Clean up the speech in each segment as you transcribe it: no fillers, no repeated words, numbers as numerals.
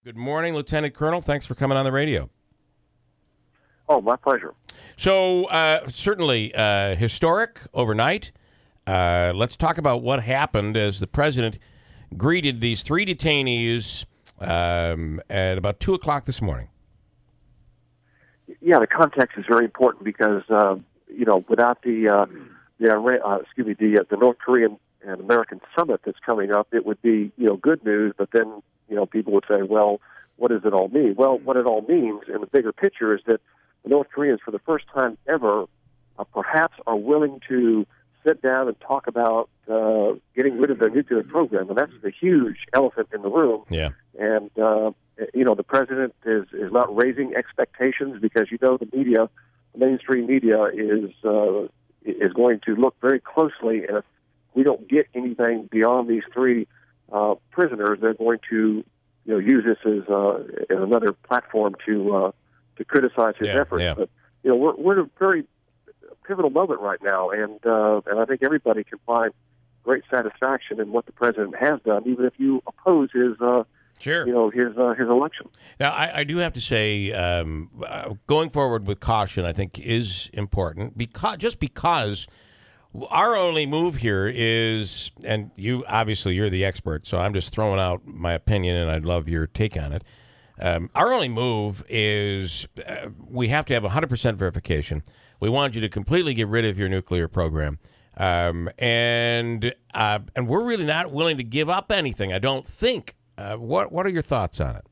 Good morning, Lieutenant Colonel. Thanks for coming on the radio. Oh, my pleasure. So, certainly historic overnight. Let's talk about what happened as the president greeted these three detainees at about 2 o'clock this morning. Yeah, the context is very important because, without the North Korean and American summit that's coming up, it would be, good news, but then, people would say, well, what does it all mean? Well, what it all means in the bigger picture is that the North Koreans, for the first time ever, perhaps are willing to sit down and talk about getting rid of their nuclear program, and that's the huge elephant in the room. Yeah. And the president is not raising expectations because the media, the mainstream media, is going to look very closely, and if we don't get anything beyond these three prisoners, they're going to use this as another platform to criticize his efforts. Yeah. But we're at a very pivotal moment right now, and I think everybody can find great satisfaction in what the president has done, even if you oppose his his election. Now, I do have to say, going forward with caution, I think is important because our only move here is, and you're the expert, so I'm just throwing out my opinion, and I'd love your take on it. Our only move is we have to have 100% verification. We want you to completely get rid of your nuclear program, and we're really not willing to give up anything, I don't think. What are your thoughts on it?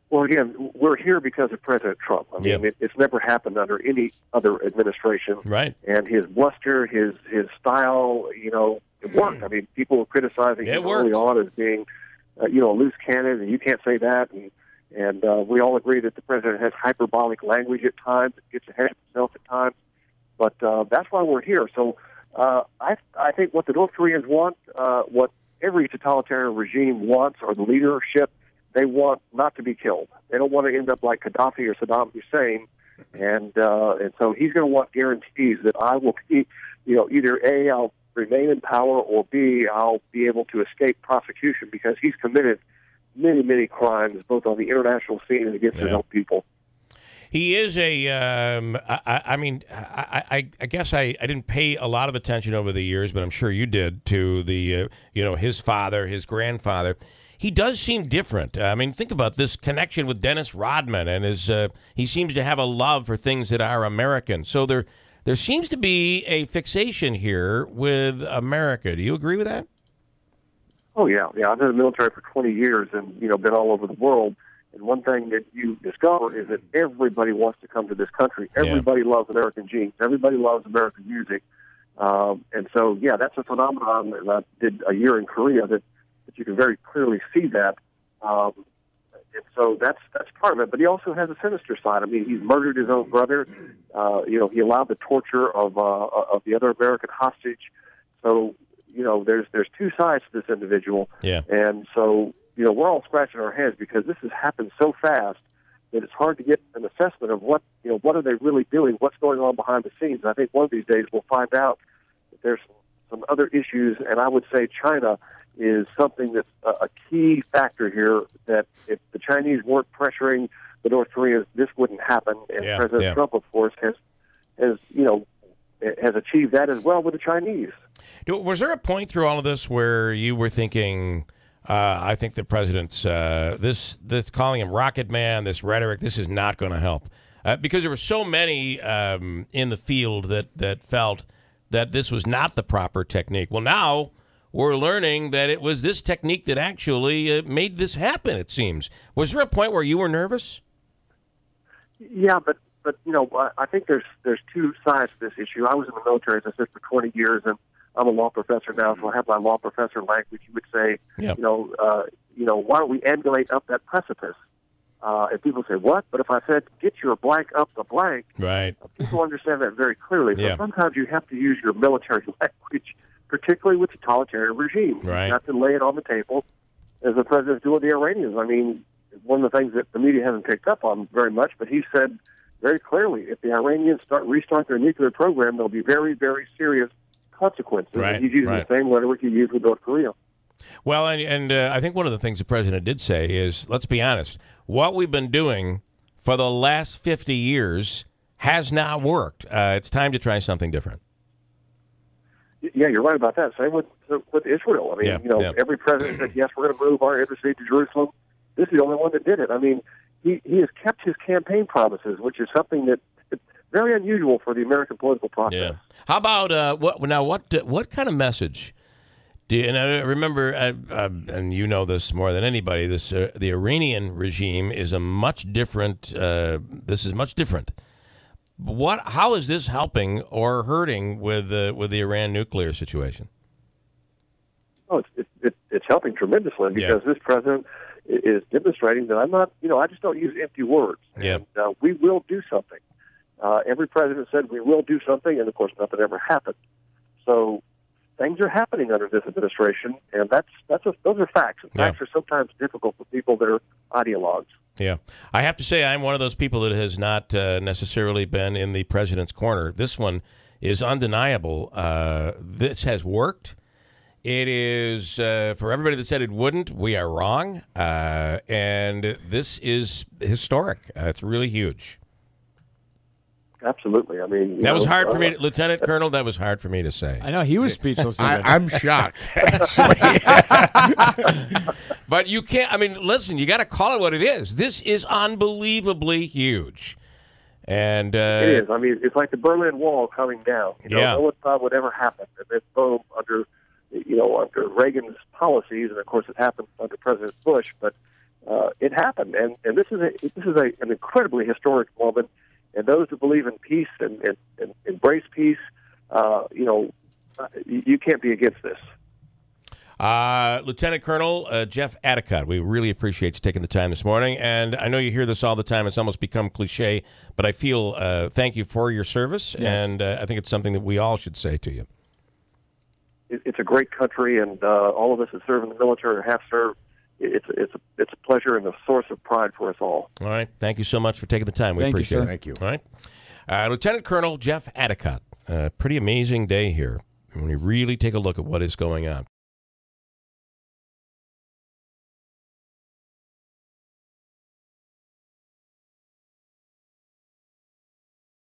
Well, again, we're here because of President Trump. I mean, it's never happened under any other administration. Right. And his bluster, his style, it worked. I mean, people were criticizing him early on as being, a loose cannon, and you can't say that. And we all agree that the president has hyperbolic language at times, gets ahead of himself at times. But that's why we're here. So I think what the North Koreans want, what every totalitarian regime wants, or the leadership, they want not to be killed. They don't want to end up like Gaddafi or Saddam Hussein, and so he's going to want guarantees that I will be, either A, I'll remain in power, or B, I'll be able to escape prosecution because he's committed many, many crimes, both on the international scene and against his own people. He is I guess I didn't pay a lot of attention over the years, but I'm sure you did, to the, his father, his grandfather. He does seem different. I mean, think about this connection with Dennis Rodman, and he seems to have a love for things that are American. So there seems to be a fixation here with America. Do you agree with that? Oh, yeah. I've been in the military for 20 years and, been all over the world. And one thing that you discover is that everybody wants to come to this country. Everybody loves American jeans. Everybody loves American music. And so, that's a phenomenon that I did a year in Korea that you can very clearly see that. And so that's part of it. But he also has a sinister side. I mean, he's murdered his own brother. He allowed the torture of the other American hostage. So, there's two sides to this individual. Yeah. And so, we're all scratching our heads because this has happened so fast that it's hard to get an assessment of what are they really doing, what's going on behind the scenes. And I think one of these days we'll find out that there's some other issues, and I would say China is something that's a key factor here, that if the Chinese weren't pressuring the North Koreans, this wouldn't happen. And President Trump, of course, has achieved that as well with the Chinese. Was there a point through all of this where you were thinking, I think the president's this calling him Rocket Man, this rhetoric, this is not going to help, because there were so many in the field that felt that this was not the proper technique. Well, now we're learning that it was this technique that actually made this happen, it seems. Was there a point where you were nervous? Yeah, but I think there's two sides to this issue. I was in the military, as I said, for 20 years, and I'm a law professor now, so I have my law professor language. You would say, why don't we emulate up that precipice? And people say, what? But if I said, get your blank up the blank, right? People understand that very clearly. So sometimes you have to use your military language, particularly with totalitarian regimes. Right. You have to lay it on the table, as the president's doing with the Iranians. I mean, one of the things that the media hasn't picked up on very much, but he said very clearly, if the Iranians restart their nuclear program, there'll be very, very serious consequences. Right. And he's using the same rhetoric he used with North Korea. Well, and I think one of the things the president did say is, let's be honest, what we've been doing for the last 50 years has not worked. It's time to try something different. Yeah, you're right about that. Same with Israel. I mean, every president said, yes, we're going to move our embassy to Jerusalem. This is the only one that did it. I mean, he has kept his campaign promises, which is something that is very unusual for the American political process. Yeah. How about what kind of message? And I remember, and you know this more than anybody, the Iranian regime is a much different. This is much different. How is this helping or hurting with the Iran nuclear situation? Oh, it's helping tremendously because this president is demonstrating that I'm not. I just don't use empty words. Yeah. And we will do something. Every president said we will do something, and of course, nothing ever happened. So things are happening under this administration, and those are facts. And facts are sometimes difficult for people that are ideologues. Yeah. I have to say I'm one of those people that has not necessarily been in the president's corner. This one is undeniable. This has worked. It is, for everybody that said it wouldn't, we are wrong. And this is historic. It's really huge. Absolutely. I mean, that was hard for me, Lieutenant Colonel. That was hard for me to say. I know he was speechless. I'm shocked, actually. But you can't. I mean, listen. You got to call it what it is. This is unbelievably huge, and it is. I mean, it's like the Berlin Wall coming down. No one thought would ever happen, and then boom, under Reagan's policies, and of course it happened under President Bush. But it happened, and this is an incredibly historic moment. And those who believe in peace and embrace peace, you can't be against this. Lieutenant Colonel Jeff Addicott, we really appreciate you taking the time this morning. And I know you hear this all the time. It's almost become cliche, but I feel thank you for your service. Yes. And I think it's something that we all should say to you. It's a great country, and all of us that serve in the military or have served. It's a pleasure and a source of pride for us all. All right. Thank you so much for taking the time. We appreciate it. Thank you. All right. Lieutenant Colonel Jeff Addicott. Pretty amazing day here when you really take a look at what is going on.